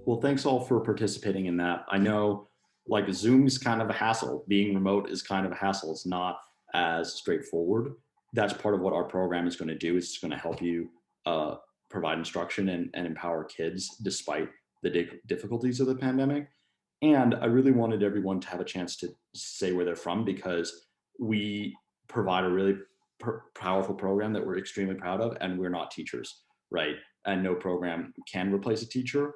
Well, thanks all for participating in that. I know like Zoom's kind of a hassle. Being remote is kind of a hassle. It's not as straightforward. That's part of what our program is going to do. It's going to help you uh, provide instruction and empower kids despite the difficulties of the pandemic. And I really wanted everyone to have a chance to say where they're from because we provide a really powerful program that we're extremely proud of, and we're not teachers, right? And no program can replace a teacher,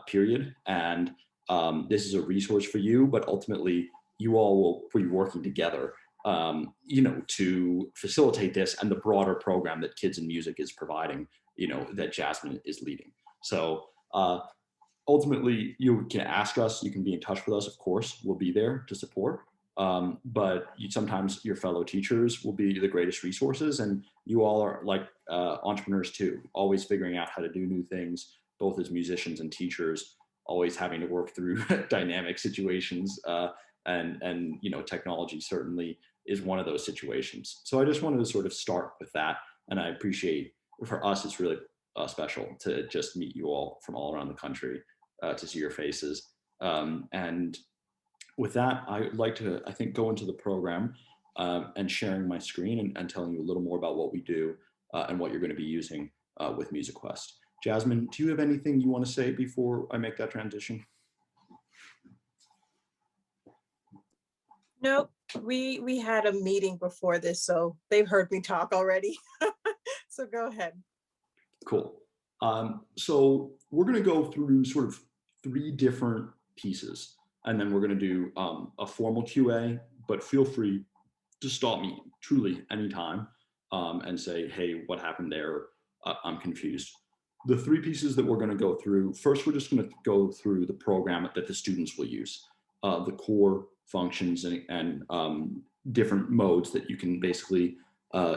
period. And this is a resource for you, but ultimately, you all will be working together, to facilitate this and the broader program that Kids in Music is providing, that Jasmine is leading. So ultimately, you can ask us, you can be in touch with us, of course, we'll be there to support. But sometimes your fellow teachers will be the greatest resources, and you all are like entrepreneurs too, always figuring out how to do new things, both as musicians and teachers, always having to work through dynamic situations, and technology certainly is one of those situations. So I just wanted to sort of start with that, and I appreciate, for us, it's really special to just meet you all from all around the country, to see your faces. And with that, I'd like to, I think, go into the program, and sharing my screen and telling you a little more about what we do, and what you're going to be using with MusiQuest. Jasmine, do you have anything you want to say before I make that transition? Nope, we had a meeting before this, so they've heard me talk already. So go ahead. Cool. So we're going to go through sort of three different pieces, and then we're going to do a formal QA, but feel free to stop me truly anytime, and say, hey, what happened there? I'm confused. The three pieces that we're going to go through, first, we're just going to go through the program that the students will use, the core functions and different modes that you can basically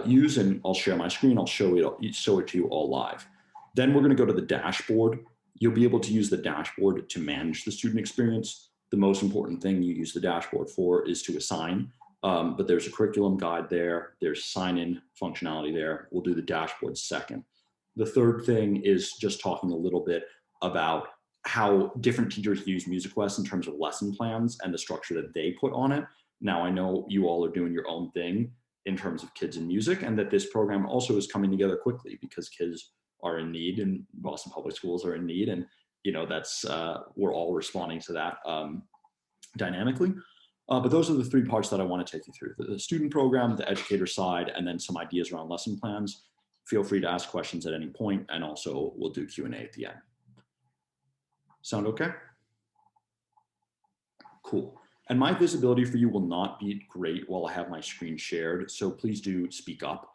use, and I'll share my screen. I'll show it to you all live. Then we're going to go to the dashboard. You'll be able to use the dashboard to manage the student experience. The most important thing you use the dashboard for is to assign, but there's a curriculum guide there. There's sign-in functionality there. We'll do the dashboard second. The third thing is just talking a little bit about how different teachers use MusiQuest in terms of lesson plans and the structure that they put on it. Now, I know you all are doing your own thing in terms of Kids in Music, and that this program also is coming together quickly because kids are in need, and Boston Public Schools are in need, and that's we're all responding to that dynamically. But those are the three parts that I want to take you through: the student program, the educator side, and then some ideas around lesson plans. Feel free to ask questions at any point, and also we'll do Q&A at the end. Sound okay? Cool. And my visibility for you will not be great while I have my screen shared, so please do speak up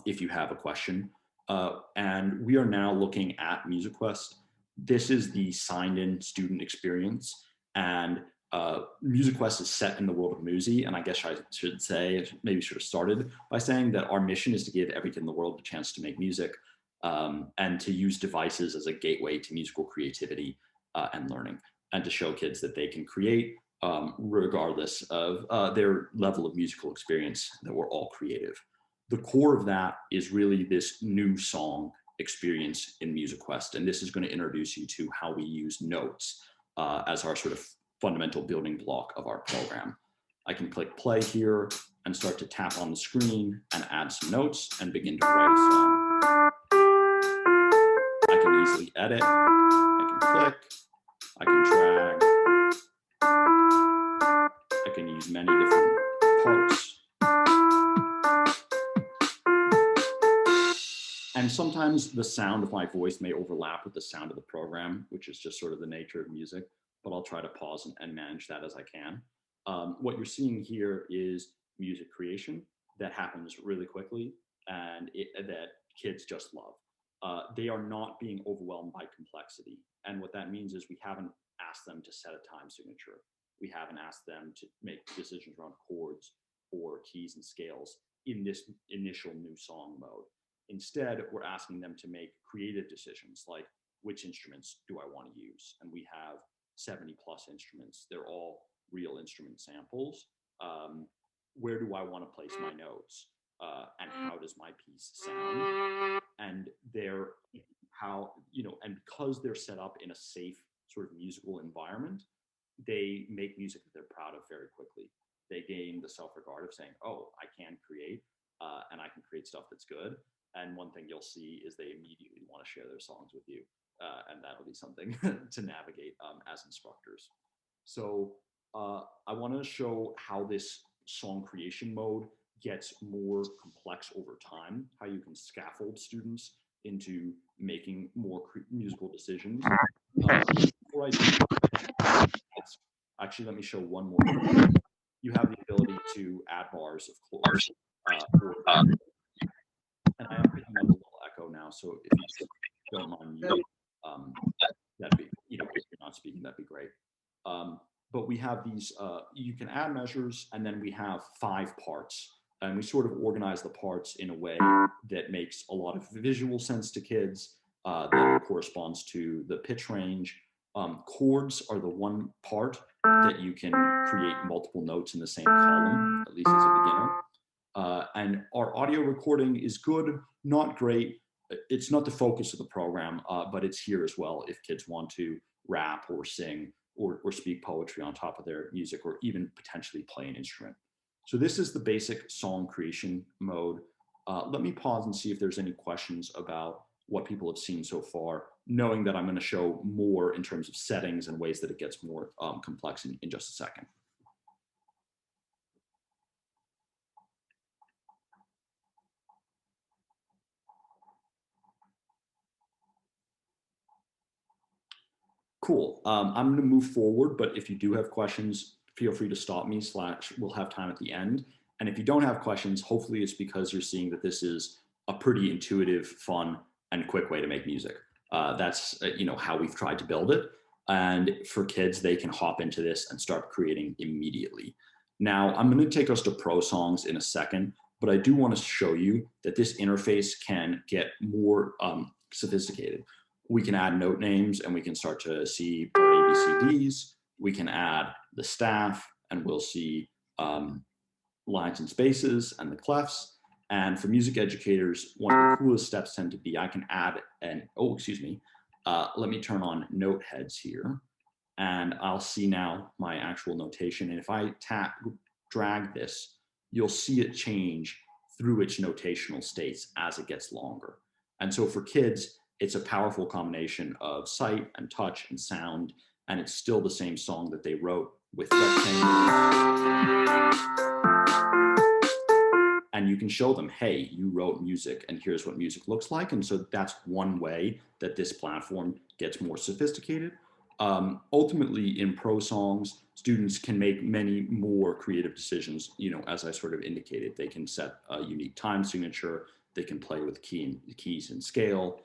if you have a question. And we are now looking at MusiQuest. This is the signed-in student experience, and MusiQuest is set in the world of Musi, and I guess I should say, maybe should have started by saying that our mission is to give every kid in the world a chance to make music, and to use devices as a gateway to musical creativity and learning, and to show kids that they can create regardless of their level of musical experience, that we're all creative. The core of that is really this new song experience in MusiQuest, and this is going to introduce you to how we use notes as our sort of fundamental building block of our program. I can click play here and start to tap on the screen and add some notes and begin to write a song. I can easily edit, I can click, I can drag, I can use many different parts. And sometimes the sound of my voice may overlap with the sound of the program, which is just sort of the nature of music, but I'll try to pause and manage that as I can. What you're seeing here is music creation that happens really quickly, and that kids just love. They are not being overwhelmed by complexity. And what that means is we haven't asked them to set a time signature. We haven't asked them to make decisions around chords or keys and scales in this initial new song mode. Instead, we're asking them to make creative decisions like, which instruments do I want to use? And we have 70 plus instruments. They're all real instrument samples. Where do I want to place my notes? And how does my piece sound? And they're and because they're set up in a safe sort of musical environment, they make music that they're proud of very quickly. They gain the self-regard of saying, oh, I can create and I can create stuff that's good. And one thing you'll see is they immediately want to share their songs with you. And that'll be something to navigate as instructors. So I want to show how this song creation mode gets more complex over time, how you can scaffold students into making more musical decisions. Before I do, actually, let me show one more. You have the ability to add bars of chords. And I am picking up a little echo now, so if you don't mind me, that'd be, if you're not speaking, that'd be great. But we have these, you can add measures, and then we have 5 parts. And we sort of organize the parts in a way that makes a lot of visual sense to kids, that corresponds to the pitch range. Chords are the one part that you can create multiple notes in the same column, at least as a beginner. And our audio recording is good, not great. It's not the focus of the program, but it's here as well if kids want to rap or sing or speak poetry on top of their music, or even potentially play an instrument. So this is the basic song creation mode. Let me pause and see if there's any questions about what people have seen so far, knowing that I'm going to show more in terms of settings and ways that it gets more complex in just a second. Cool. I'm going to move forward, but if you do have questions, feel free to stop me, we'll have time at the end. And if you don't have questions, hopefully it's because you're seeing that this is a pretty intuitive, fun, and quick way to make music. That's how we've tried to build it. And for kids, they can hop into this and start creating immediately. Now, I'm going to take us to pro songs in a second, but I do want to show you that this interface can get more sophisticated. We can add note names, and we can start to see our ABCDs. We can add the staff, and we'll see lines and spaces and the clefs. And for music educators, one of the coolest steps tend to be, I can add let me turn on note heads here, and I'll see now my actual notation. And if I drag this, you'll see it change through its notational states as it gets longer. And so for kids, it's a powerful combination of sight and touch and sound, and it's still the same song that they wrote with rectangles. And you can show them, hey, you wrote music, and here's what music looks like. And so that's one way that this platform gets more sophisticated. Ultimately, in pro songs, students can make many more creative decisions. As I sort of indicated, they can set a unique time signature. They can play with keys and scale.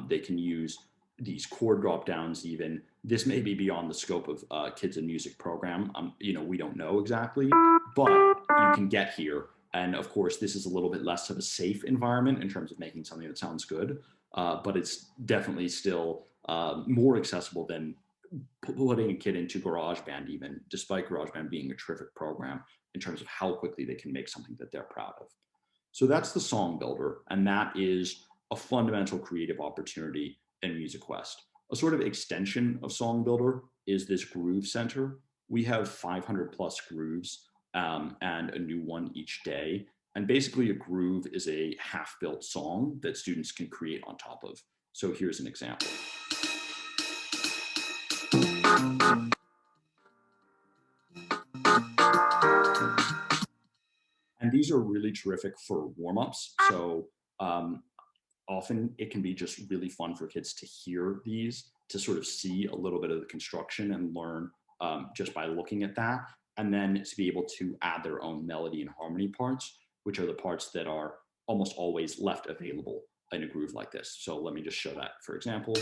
They can use these chord drop downs even. This may be beyond the scope of Kids in Music program. We don't know exactly, but you can get here. And of course, this is a little bit less of a safe environment in terms of making something that sounds good, but it's definitely still more accessible than putting a kid into GarageBand even, despite GarageBand being a terrific program in terms of how quickly they can make something that they're proud of. So that's the song builder, and that is a fundamental creative opportunity in MusiQuest. A sort of extension of Song Builder is this Groove Center. We have 500 plus grooves and a new one each day. And basically a groove is a half-built song that students can create on top of. So here's an example. And these are really terrific for warm-ups. So often it can be just really fun for kids to hear these, to sort of see a little bit of the construction and learn just by looking at that. And then to be able to add their own melody and harmony parts, which are the parts that are almost always left available in a groove like this. So let me just show that, for example.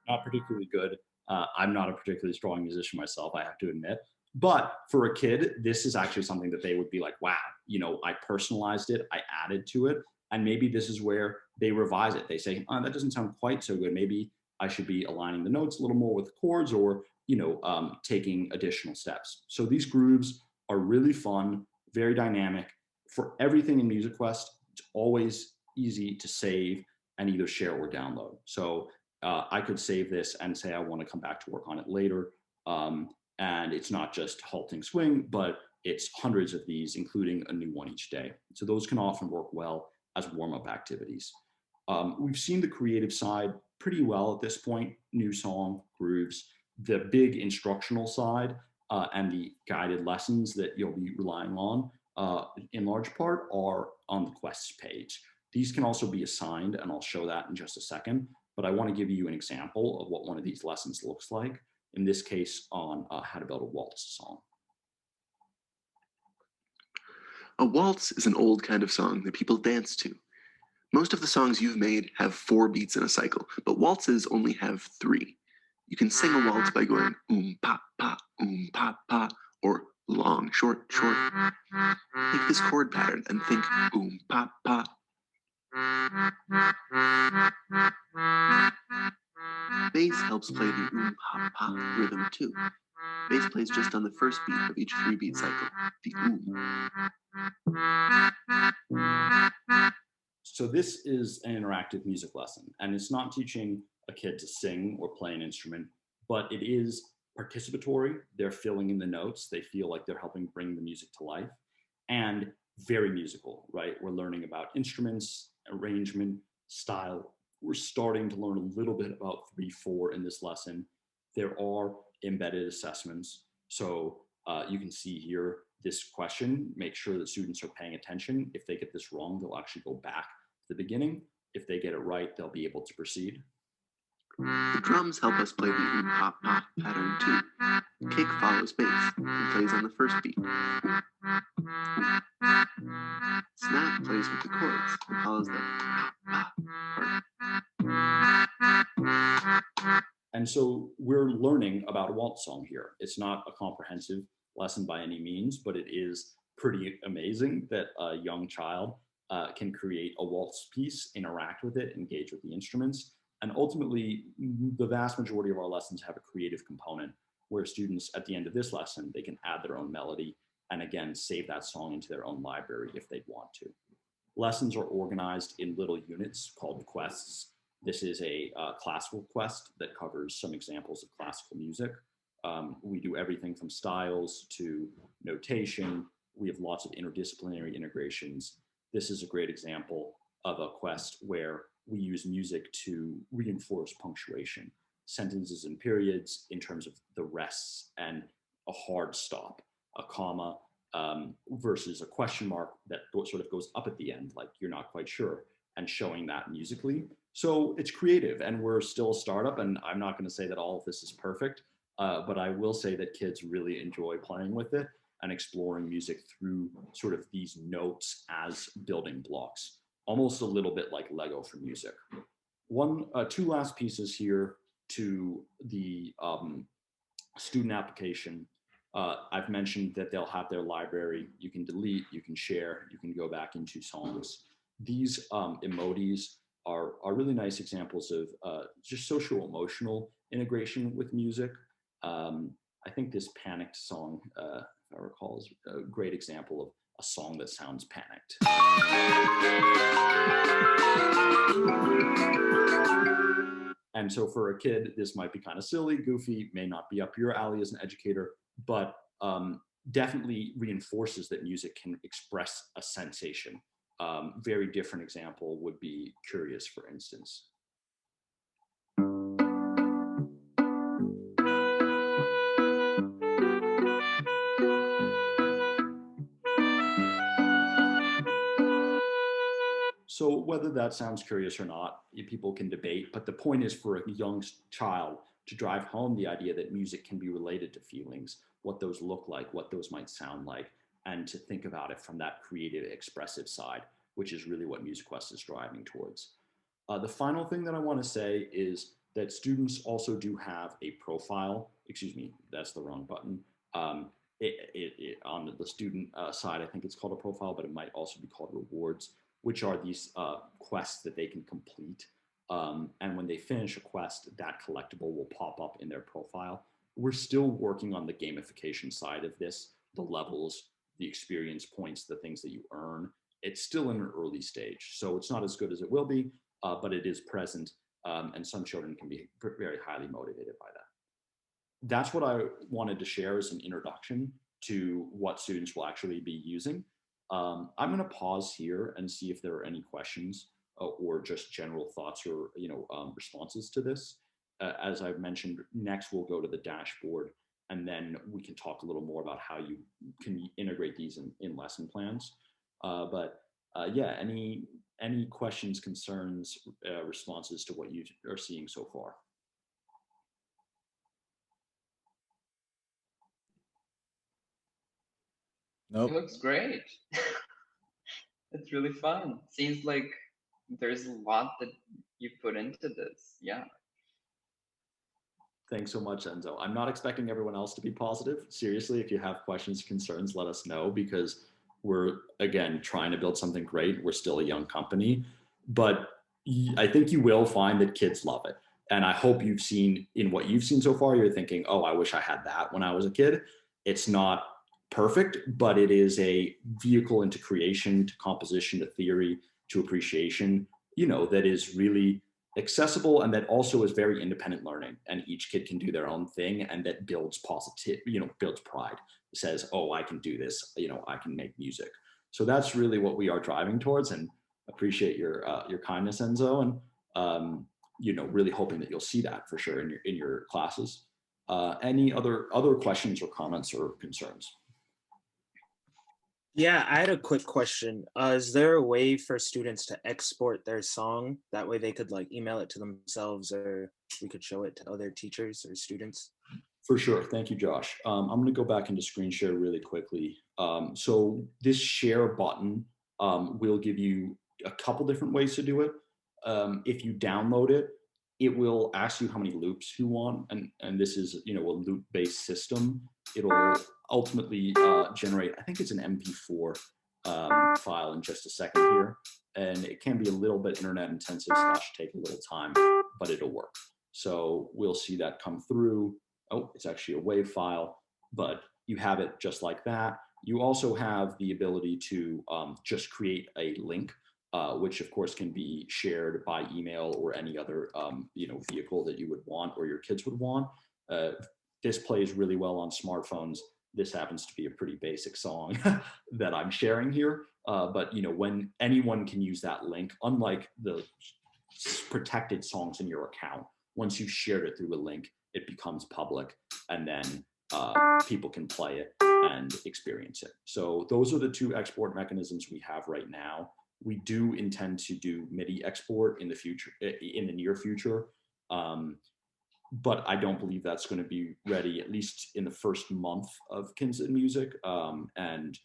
Not particularly good. I'm not a particularly strong musician myself, I have to admit. But for a kid, this is actually something that they would be like, wow, I personalized it, I added to it. And maybe this is where they revise it. They say, oh, that doesn't sound quite so good. Maybe I should be aligning the notes a little more with the chords, or taking additional steps. So these grooves are really fun, very dynamic. For everything in MusiQuest, it's always easy to save and either share or download. So I could save this and say I want to come back to work on it later. And it's not just halting swing, but it's hundreds of these, including a new one each day. So those can often work well as warm-up activities. We've seen the creative side pretty well at this point, new song, grooves. The big instructional side and the guided lessons that you'll be relying on in large part are on the quests page. These can also be assigned, and I'll show that in just a second, but I want to give you an example of what one of these lessons looks like, in this case on how to build a waltz song. A waltz is an old kind of song that people dance to. Most of the songs you've made have 4 beats in a cycle, but waltzes only have 3. You can sing a waltz by going pa, pa, or long, short, short. Take this chord pattern and think pa, pa. Bass helps play the pa, pa rhythm too. Bass plays just on the first beat of each 3-beat cycle, the So this is an interactive music lesson, and it's not teaching a kid to sing or play an instrument, but it is participatory. They're filling in the notes. They feel like they're helping bring the music to life, and very musical, right? We're learning about instruments, arrangement, style. We're starting to learn a little bit about 3/4 in this lesson. There are embedded assessments. So you can see here this question, make sure that students are paying attention. If they get this wrong, they'll actually go back to the beginning. If they get it right, they'll be able to proceed. The drums help us play the pa, pa pattern too. Kick follows bass and plays on the first beat. Snap plays with the chords and follows the pa, pa part. And so we're learning about a waltz song here. It's not a comprehensive lesson by any means, but it is pretty amazing that a young child can create a waltz piece, interact with it, engage with the instruments. And ultimately, the vast majority of our lessons have a creative component where students at the end of this lesson, they can add their own melody and again, save that song into their own library if they'd want to. Lessons are organized in little units called quests. This is a classical quest that covers some examples of classical music. We do everything from styles to notation. We have lots of interdisciplinary integrations. This is a great example of a quest where we use music to reinforce punctuation, sentences and periods in terms of the rests and a hard stop, a comma versus a question mark that sort of goes up at the end, like you're not quite sure, and showing that musically. So it's creative, and we're still a startup, and I'm not going to say that all of this is perfect, but I will say that kids really enjoy playing with it and exploring music through sort of these notes as building blocks, almost a little bit like Lego for music. Two last pieces here to the student application. I've mentioned that they'll have their library. You can delete, you can share, you can go back into songs. These emojis are really nice examples of just social emotional integration with music. I think this panicked song, if I recall, is a great example of a song that sounds panicked. And so for a kid, this might be kind of silly, goofy, may not be up your alley as an educator, but definitely reinforces that music can express a sensation. Very different example would be Curious, for instance. So whether that sounds curious or not, people can debate, but the point is for a young child to drive home the idea that music can be related to feelings, what those look like, what those might sound like, and to think about it from that creative, expressive side, which is really what MusiQuest is driving towards. The final thing that I want to say is that students also do have a profile. Excuse me, that's the wrong button. On the student side, I think it's called a profile, but it might also be called rewards, which are these quests that they can complete. And when they finish a quest, that collectible will pop up in their profile, we're still working on the gamification side of this, the levels, the experience points, the things that you earn. It's still in an early stage. So it's not as good as it will be, but it is present. And some children can be very highly motivated by that. That's what I wanted to share as an introduction to what students will actually be using. I'm going to pause here and see if there are any questions or just general thoughts or responses to this. As I've mentioned, next we'll go to the dashboard, and then we can talk a little more about how you can integrate these in lesson plans. Yeah, any questions, concerns, responses to what you are seeing so far? Nope. It looks great. It's really fun. Seems like there's a lot that you put into this. Yeah. Thanks so much, Enzo. I'm not expecting everyone else to be positive. Seriously, if you have questions, concerns, let us know, because we're, again, trying to build something great. We're still a young company, but I think you will find that kids love it. And I hope you've seen, in what you've seen so far, you're thinking, oh, I wish I had that when I was a kid. It's not perfect, but it is a vehicle into creation, to composition, to theory, to appreciation, that is really accessible, and that also is very independent learning, and each kid can do their own thing, and that builds positive, builds pride. It says, oh, I can do this, I can make music. So that's really what we are driving towards, and appreciate your kindness, Enzo, and really hoping that you'll see that for sure in your classes. Any other questions or comments or concerns? Yeah, I had a quick question. Is there a way for students to export their song? That way they could email it to themselves, or we could show it to other teachers or students? For sure. Thank you, Josh. I'm going to go back into screen share really quickly. So this share button will give you a couple different ways to do it. If you download it, it will ask you how many loops you want. And this is, a loop-based system. It'll ultimately generate, I think it's an MP4 file in just a second here. And it can be a little bit internet intensive / take a little time, but it'll work. So we'll see that come through. Oh, it's actually a WAV file, but you have it just like that. You also have the ability to just create a link, which of course can be shared by email or any other vehicle that you would want or your kids would want. This plays really well on smartphones. This happens to be a pretty basic song that I'm sharing here, but when anyone can use that link, unlike the protected songs in your account, once you shared it through a link, it becomes public, and then people can play it and experience it. So those are the two export mechanisms we have right now. We do intend to do MIDI export in the future, in the near future, but I don't believe that's going to be ready, at least in the first month of Kids in Music, and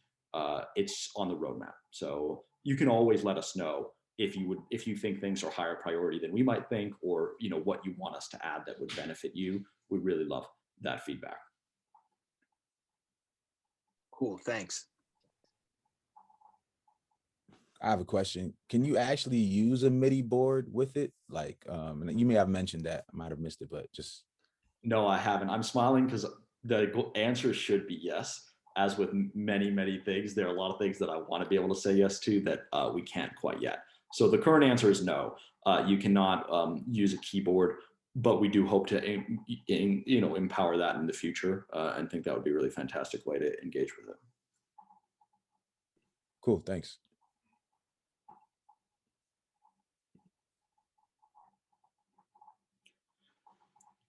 it's on the roadmap. So you can always let us know if you think things are higher priority than we might think, or what you want us to add that would benefit you. We really love that feedback. Cool, thanks. I have a question. Can you actually use a MIDI board with it? And you may have mentioned that, I might have missed it, but just. No, I haven't. I'm smiling because the answer should be yes. As with many, many things, there are a lot of things that I want to be able to say yes to that we can't quite yet. So the current answer is no. You cannot use a keyboard, but we do hope to empower that in the future, and think that would be a really fantastic way to engage with it. Cool, thanks.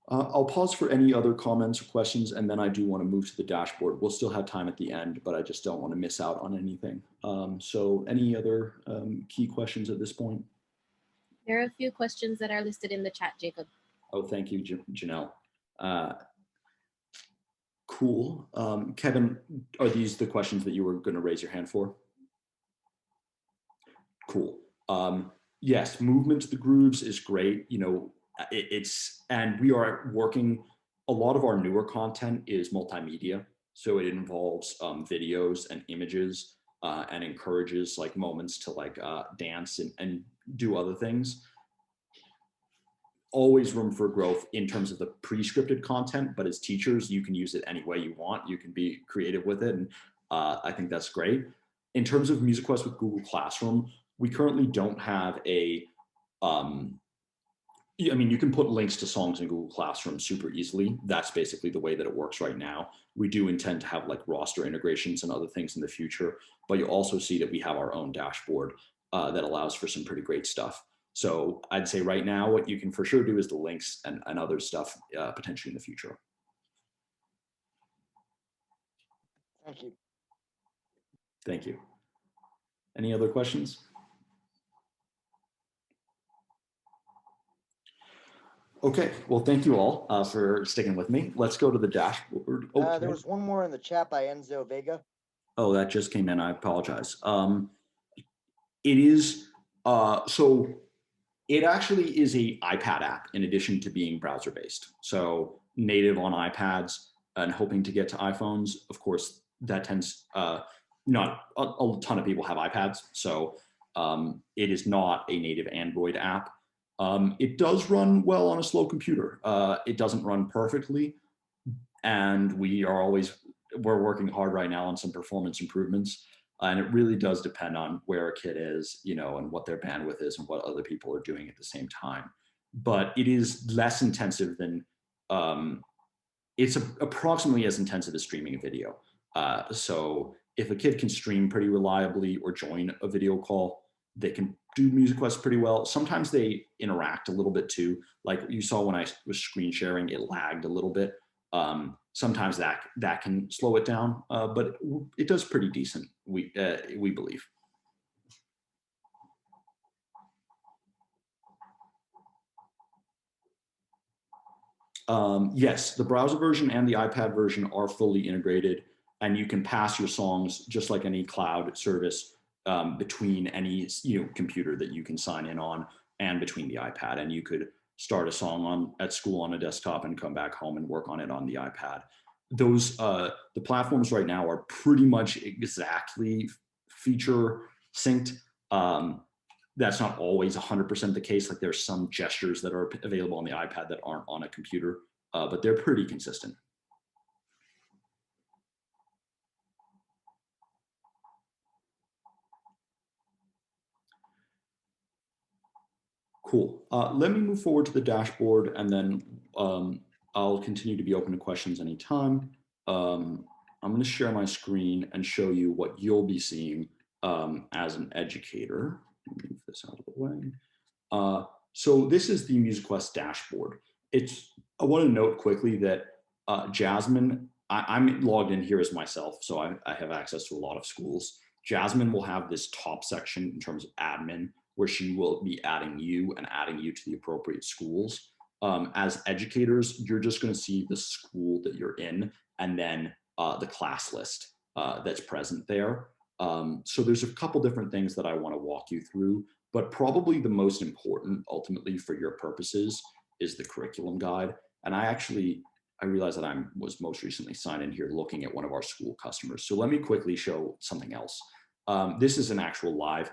I'll pause for any other comments or questions, and then I do want to move to the dashboard. We'll still have time at the end, but I just don't want to miss out on anything. So any other key questions at this point? There are a few questions that are listed in the chat, Jacob. Oh, thank you, Janelle. Cool. Kevin, are these the questions that you were going to raise your hand for? Cool. Yes, movement to the grooves is great. And we are working, a lot of our newer content is multimedia. So it involves videos and images and encourages moments to dance and do other things. always room for growth in terms of the pre-scripted content, but as teachers, you can use it any way you want. You can be creative with it, and I think that's great. In terms of MusiQuest with Google Classroom, we currently don't have a, I mean, you can put links to songs in Google Classroom super easily. That's basically the way that it works right now. We do intend to have like roster integrations and other things in the future, but you'll also see that we have our own dashboard that allows for some pretty great stuff. So I'd say right now, what you can for sure do is the links and other stuff potentially in the future. Thank you. Thank you. Any other questions? Okay, well, thank you all for sticking with me. Let's go to the dashboard. Okay. There was one more in the chat by Enzo Vega. Oh, that just came in. I apologize. It is, so it actually is a iPad app in addition to being browser-based. So native on iPads and hoping to get to iPhones. Of course, that tends, not a ton of people have iPads. So it is not a native Android app. It does run well on a slow computer. It doesn't run perfectly. And we're working hard right now on some performance improvements. And it really does depend on where a kid is, you know, and what their bandwidth is and what other people are doing at the same time. But it is less intensive than, it's approximately as intensive as streaming a video. So if a kid can stream pretty reliably or join a video call, they can do MusiQuest pretty well. Sometimes they interact a little bit too. Like you saw when I was screen sharing, it lagged a little bit. Sometimes that can slow it down, but it does pretty decent, we believe. Yes, the browser version and the iPad version are fully integrated, and you can pass your songs just like any cloud service between any computer that you can sign in on and between the iPad. And you could start a song at school on a desktop and come back home and work on it on the iPad. Those the platforms right now are pretty much exactly feature synced. That's not always 100% the case. Like there's some gestures that are available on the iPad that aren't on a computer, but they're pretty consistent. Cool. Let me move forward to the dashboard, and then I'll continue to be open to questions anytime. I'm going to share my screen and show you what you'll be seeing as an educator. Move this out of the way. So this is the MusiQuest dashboard. I want to note quickly that Jasmine, I'm logged in here as myself, so I have access to a lot of schools. Jasmine will have this top section in terms of admin, where she will be adding you to the appropriate schools. As educators, you're just going to see the school that you're in and then the class list that's present there. So there's a couple different things that I want to walk you through, but probably the most important ultimately for your purposes is the curriculum guide. And I realized that I was most recently signed in here looking at one of our school customers. So let me quickly show something else. This is an actual live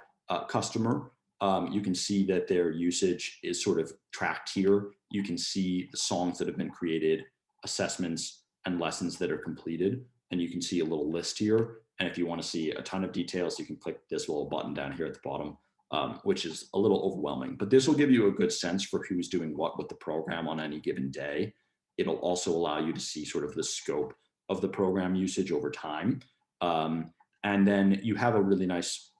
customer. You can see that their usage is sort of tracked here. You can see the songs that have been created, assessments, and lessons that are completed. And you can see a little list here. And if you want to see a ton of details, you can click this little button down here at the bottom, which is a little overwhelming. But this will give you a good sense for who's doing what with the program on any given day. It'll also allow you to see sort of the scope of the program usage over time. And then you have a really nice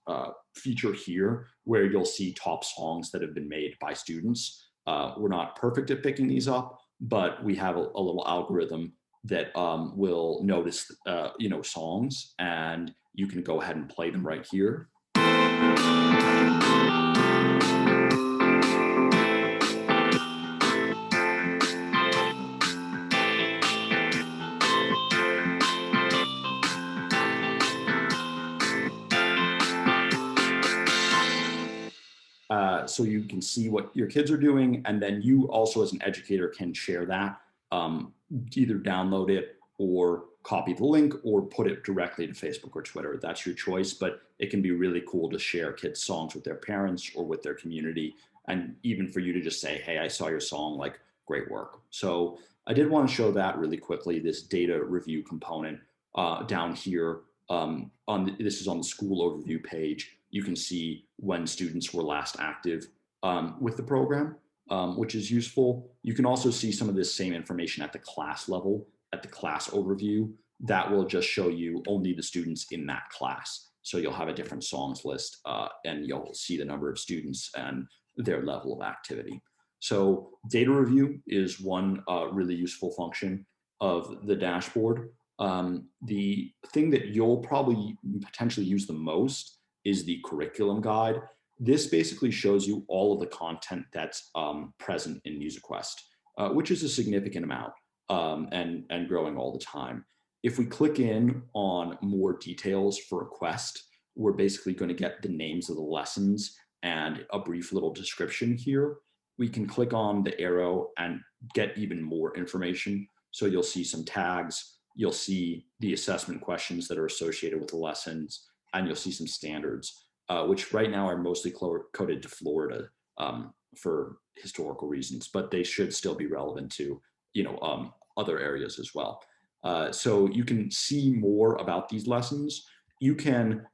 feature here where you'll see top songs that have been made by students. We're not perfect at picking these up, but we have a little algorithm that will notice songs, and you can go ahead and play them right here. So you can see what your kids are doing, and then you also as an educator can share that, either download it or copy the link or put it directly to Facebook or Twitter. That's your choice, but it can be really cool to share kids' songs with their parents or with their community. And even for you to just say, hey, I saw your song, like, great work. So I did want to show that really quickly, this data review component down here. This is on the school overview page. You can see when students were last active with the program, which is useful. You can also see some of this same information at the class level, at the class overview. That will just show you only the students in that class. So you'll have a different songs list and you'll see the number of students and their level of activity. So data review is one really useful function of the dashboard. The thing that you'll probably potentially use the most is the curriculum guide. This basically shows you all of the content that's present in MusiQuest, which is a significant amount and growing all the time. If we click in on more details for a quest, we're basically going to get the names of the lessons and a brief little description here. We can click on the arrow and get even more information. So you'll see some tags, you'll see the assessment questions that are associated with the lessons, and you'll see some standards, which right now are mostly coded to Florida for historical reasons, but they should still be relevant to, other areas as well. So you can see more about these lessons. You can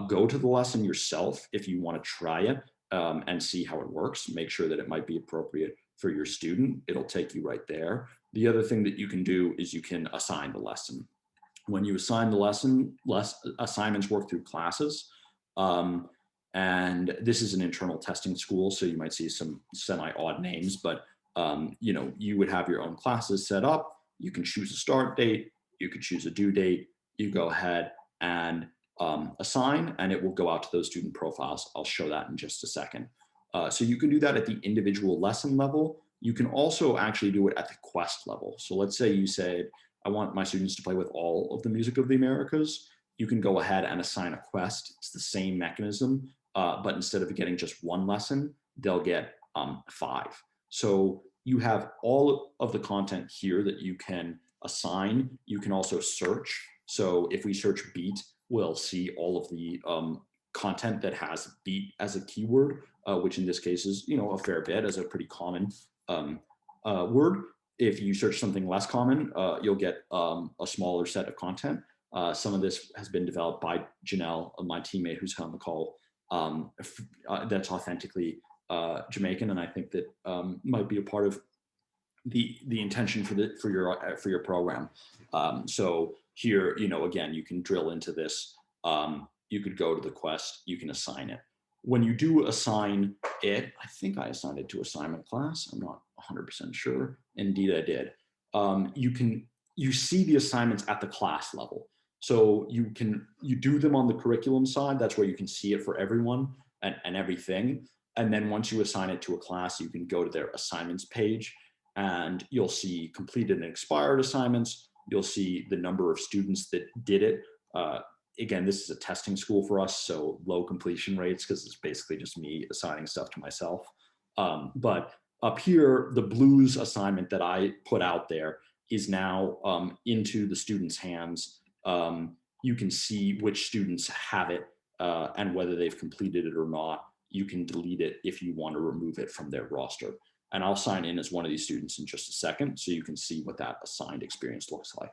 go to the lesson yourself if you want to try it and see how it works. Make sure that it might be appropriate for your student. It'll take you right there. The other thing that you can do is you can assign the lesson. When you assign the lesson, assignments work through classes. And this is an internal testing school, so you might see some semi-odd names, but you would have your own classes set up. You can choose a start date, you could choose a due date, you go ahead and assign, and it will go out to those student profiles. I'll show that in just a second. So you can do that at the individual lesson level. You can also actually do it at the quest level. So let's say you said, I want my students to play with all of the music of the Americas. You can go ahead and assign a quest. It's the same mechanism, but instead of getting just one lesson, they'll get 5. So you have all of the content here that you can assign. You can also search. So if we search beat, we'll see all of the content that has beat as a keyword, which in this case is, a fair bit, as a pretty common word. If you search something less common, you'll get a smaller set of content. Some of this has been developed by Janelle, my teammate who's on the call, that's authentically Jamaican, and I think that might be a part of the intention for your program. So here, again, you can drill into this. You could go to the quest, you can assign it. When you do assign it, I think I assigned it to assignment class. I'm not 100% sure. Indeed, I did. You see the assignments at the class level. So you do them on the curriculum side. That's where you can see it for everyone and everything. And then once you assign it to a class, you can go to their assignments page and you'll see completed and expired assignments. You'll see the number of students that did it. Again, this is a testing school for us, so low completion rates because it's basically just me assigning stuff to myself. But up here, the blues assignment that I put out there is now into the students' hands. You can see which students have it and whether they've completed it or not. You can delete it if you want to remove it from their roster. And I'll sign in as one of these students in just a second so you can see what that assigned experience looks like.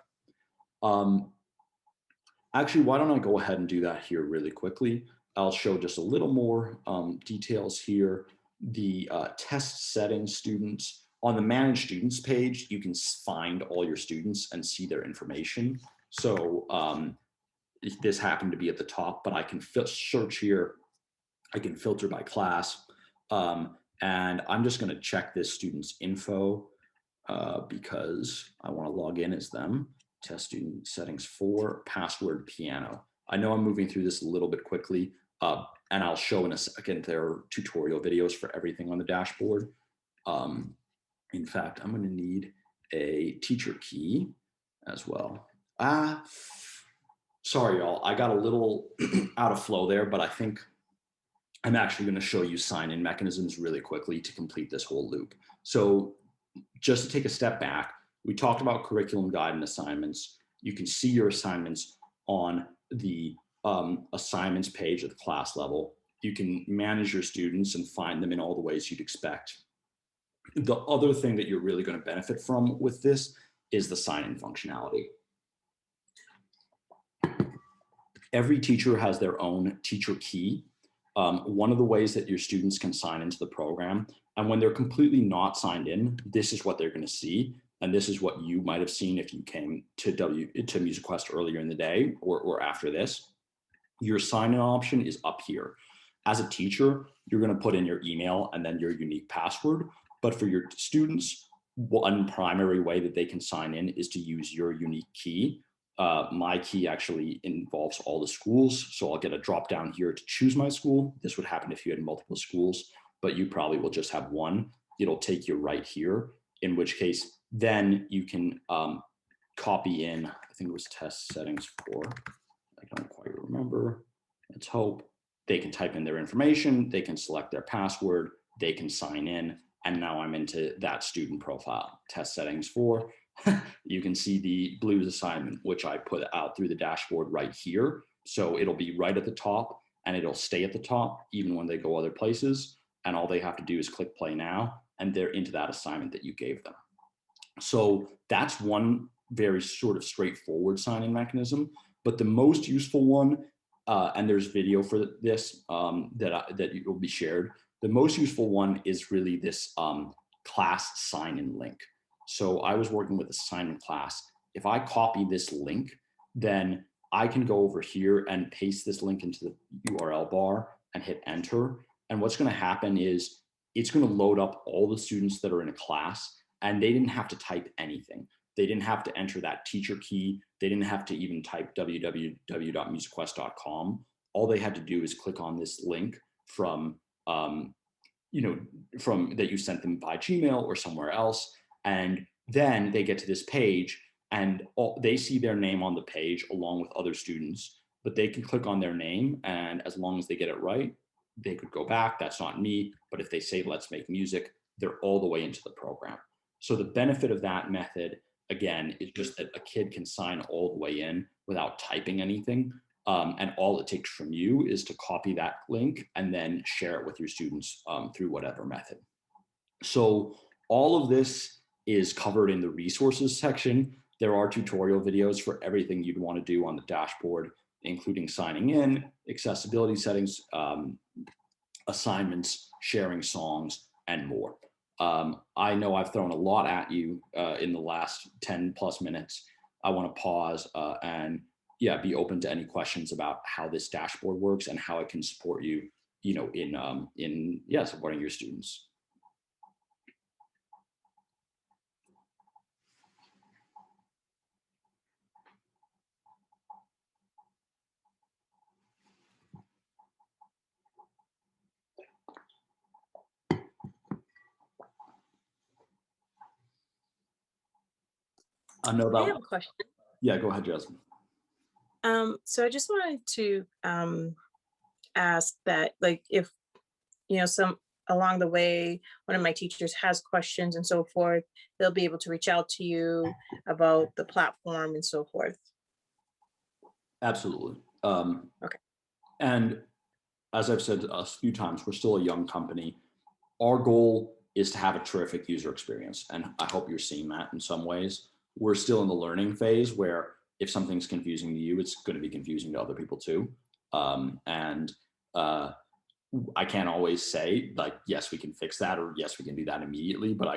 Actually, why don't I go ahead and do that here really quickly. I'll show just a little more details here. The test settings students. On the manage students page, you can find all your students and see their information. So this happened to be at the top, but I can search here. I can filter by class. And I'm just going to check this student's info because I want to log in as them. Test student settings for password piano. I know I'm moving through this a little bit quickly, and I'll show in a second there are tutorial videos for everything on the dashboard. In fact, I'm going to need a teacher key as well. Sorry, y'all. I got a little out of flow there, but I think I'm actually going to show you sign-in mechanisms really quickly to complete this whole loop. So just to take a step back, we talked about curriculum guide and assignments. You can see your assignments on the assignments page at the class level. You can manage your students and find them in all the ways you'd expect. The other thing that you're really going to benefit from with this is the sign-in functionality. Every teacher has their own teacher key. One of the ways that your students can sign into the program, and when they're completely not signed in, this is what they're going to see. And this is what you might have seen if you came to MusiQuest earlier in the day or after this. Your sign-in option is up here. As a teacher, you're going to put in your email and then your unique password. But for your students, one primary way that they can sign in is to use your unique key. My key actually involves all the schools. So I'll get a drop down here to choose my school. This would happen if you had multiple schools, but you probably will just have one. It'll take you right here, in which case then you can copy in, I think it was test settings 4. I don't quite remember. Let's hope. They can type in their information. They can select their password. They can sign in. And now I'm into that student profile. Test settings 4. You can see the blues assignment, which I put out through the dashboard right here. So it'll be right at the top and it'll stay at the top even when they go other places. And all they have to do is click play now and they're into that assignment that you gave them. So that's one very sort of straightforward sign-in mechanism. But the most useful one, and there's video for this that will be shared, the most useful one is really this class sign-in link. So I was working with a sign-in class. If I copy this link, then I can go over here and paste this link into the URL bar and hit enter. And what's going to happen is it's going to load up all the students that are in a class, and they didn't have to type anything. They didn't have to enter that teacher key. They didn't have to even type www.musicquest.com. All they had to do is click on this link from that you sent them by Gmail or somewhere else. And then they get to this page and they see their name on the page along with other students, but they can click on their name. And as long as they get it right, they could go back. That's not me. But if they say, let's make music, they're all the way into the program. So the benefit of that method, again, is just that a kid can sign all the way in without typing anything. And all it takes from you is to copy that link and then share it with your students through whatever method. So all of this is covered in the resources section. There are tutorial videos for everything you'd want to do on the dashboard, including signing in, accessibility settings, assignments, sharing songs, and more. I know I've thrown a lot at you in the last 10 plus minutes. I want to pause and be open to any questions about how this dashboard works and how it can support you, in supporting your students. I know that. I have a question. Yeah, go ahead, Jasmine. So I just wanted to ask that, like, if some along the way, one of my teachers has questions and so forth, they'll be able to reach out to you about the platform and so forth. Absolutely. Okay. And as I've said a few times, we're still a young company. Our goal is to have a terrific user experience. And I hope you're seeing that in some ways. We're still in the learning phase where if something's confusing to you, it's going to be confusing to other people too. I can't always say like, yes, we can fix that, or yes, we can do that immediately, but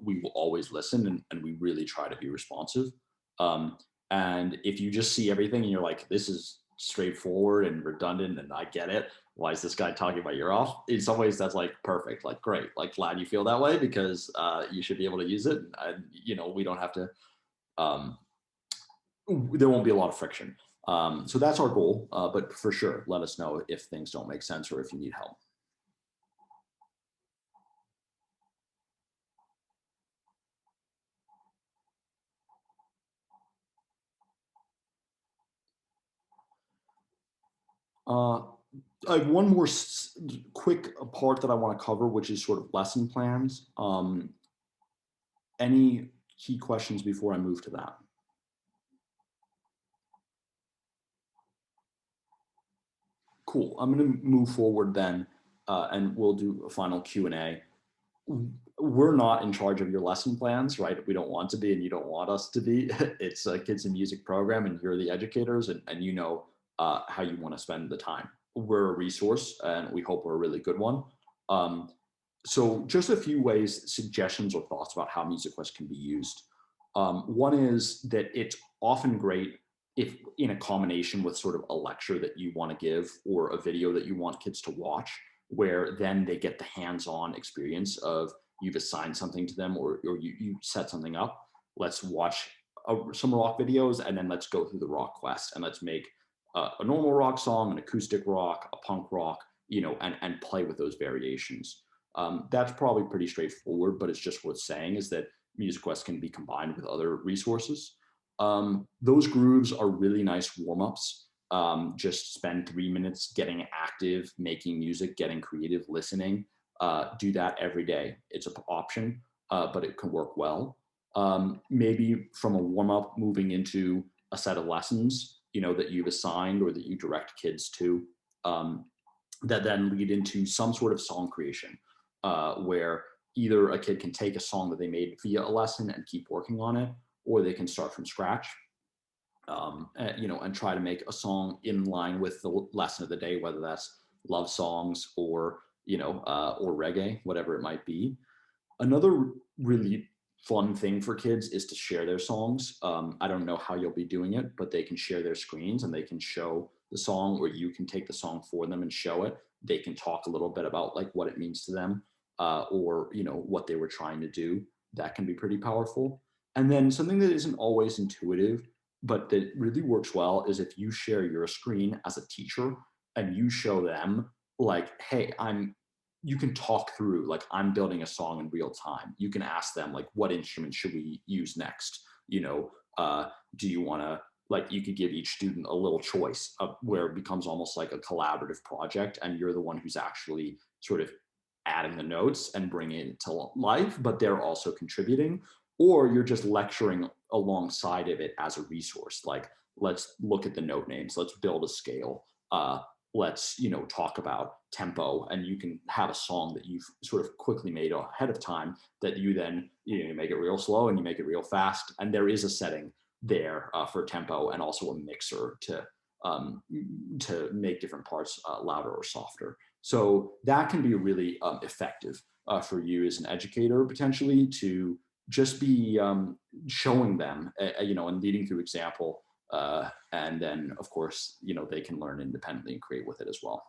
we will always listen and we really try to be responsive. And if you just see everything and you're like, this is straightforward and redundant and I get it, why is this guy talking about your off? In some ways that's like perfect, like great, like glad you feel that way because you should be able to use it. And, we don't have to, there won't be a lot of friction. So that's our goal, but for sure, let us know if things don't make sense or if you need help. I have one more quick part that I want to cover, which is sort of lesson plans. Any key questions before I move to that? Cool. I'm going to move forward then, and we'll do a final Q&A. We're not in charge of your lesson plans, right? We don't want to be, and you don't want us to be. It's a kids in music program, and you're the educators, and you know how you want to spend the time. We're a resource, and we hope we're a really good one. So just a few ways, suggestions or thoughts about how MusiQuest can be used. One is that it's often great if in a combination with sort of a lecture that you want to give or a video that you want kids to watch, where then they get the hands-on experience of you've assigned something to them or you set something up. Let's watch some rock videos and then let's go through the rock quest and let's make a normal rock song, an acoustic rock, a punk rock, you know, and play with those variations. That's probably pretty straightforward, but it's just worth saying is that MusiQuest can be combined with other resources. Those grooves are really nice warm-ups. Just spend 3 minutes getting active, making music, getting creative, listening. Do that every day. It's an option, but it can work well. Maybe from a warm-up moving into a set of lessons, you know, that you've assigned or that you direct kids to, that then lead into some sort of song creation, where either a kid can take a song that they made via a lesson and keep working on it, or they can start from scratch, you know, and try to make a song in line with the lesson of the day, whether that's love songs or, you know, or reggae, whatever it might be. Another really fun thing for kids is to share their songs. I don't know how you'll be doing it, but they can share their screens and they can show the song, or you can take the song for them and show it. They can talk a little bit about like what it means to them, or, you know, what they were trying to do. That can be pretty powerful. And then something that isn't always intuitive, but that really works well is if you share your screen as a teacher and you show them like, hey, you can talk through, like, I'm building a song in real time. You can ask them like, what instrument should we use next? You know, do you want to, like, you could give each student a little choice of where it becomes almost like a collaborative project. And you're the one who's actually sort of adding the notes and bringing it to life, but they're also contributing. Or you're just lecturing alongside of it as a resource. Like, let's look at the note names. Let's build a scale. Let's, you know, talk about tempo, and you can have a song that you've sort of quickly made ahead of time that you then, you know, make it real slow and you make it real fast. And there is a setting there for tempo and also a mixer to make different parts louder or softer. So that can be really effective for you as an educator, potentially, to just be showing them, you know, and leading through example. And then, of course, you know, they can learn independently and create with it as well.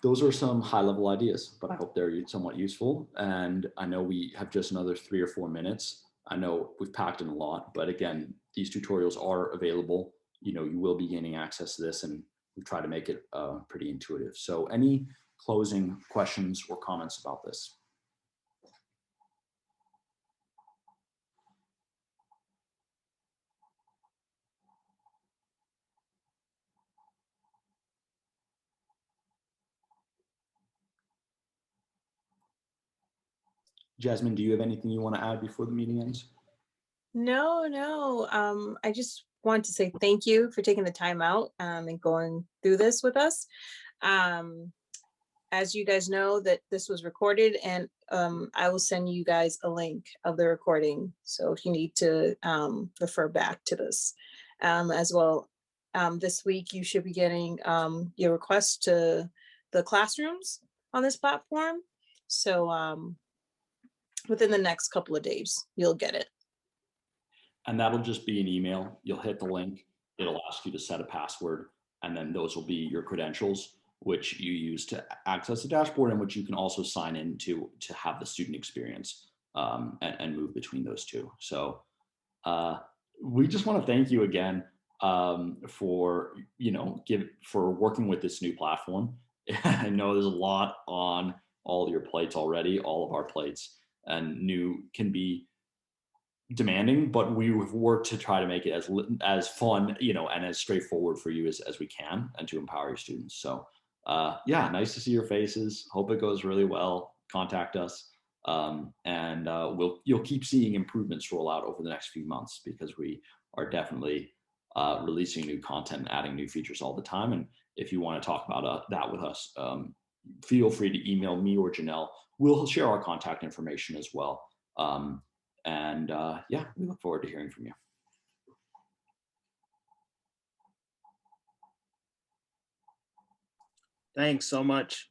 Those are some high-level ideas, but I hope they're somewhat useful. And I know we have just another 3 or 4 minutes. I know we've packed in a lot, but again, these tutorials are available. You know, you will be gaining access to this, and we've tried to make it pretty intuitive. So any closing questions or comments about this? Jasmine, do you have anything you want to add before the meeting ends? No. I just want to say thank you for taking the time out and going through this with us. As you guys know, that this was recorded, and I will send you guys a link of the recording. So if you need to refer back to this as well, this week you should be getting your request to the classrooms on this platform. So within the next couple of days, you'll get it. And that'll just be an email. You'll hit the link. It'll ask you to set a password, and then those will be your credentials, which you use to access the dashboard, and which you can also sign in to have the student experience and move between those two. So we just want to thank you again for, you know, for working with this new platform. I know there's a lot on all your plates already, all of our plates, and new can be demanding, but we've worked to try to make it as fun, you know, and as straightforward for you as we can, and to empower your students. So yeah, nice to see your faces. Hope it goes really well. Contact us, and you'll keep seeing improvements roll out over the next few months, because we are definitely releasing new content and adding new features all the time. And if you want to talk about that with us, feel free to email me or Janelle. We'll share our contact information as well. Yeah, we look forward to hearing from you. Thanks so much.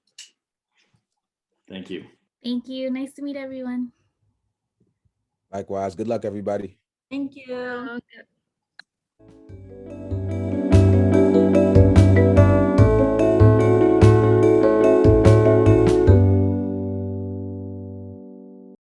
Thank you. Thank you. Nice to meet everyone. Likewise. Good luck, everybody. Thank you. Okay.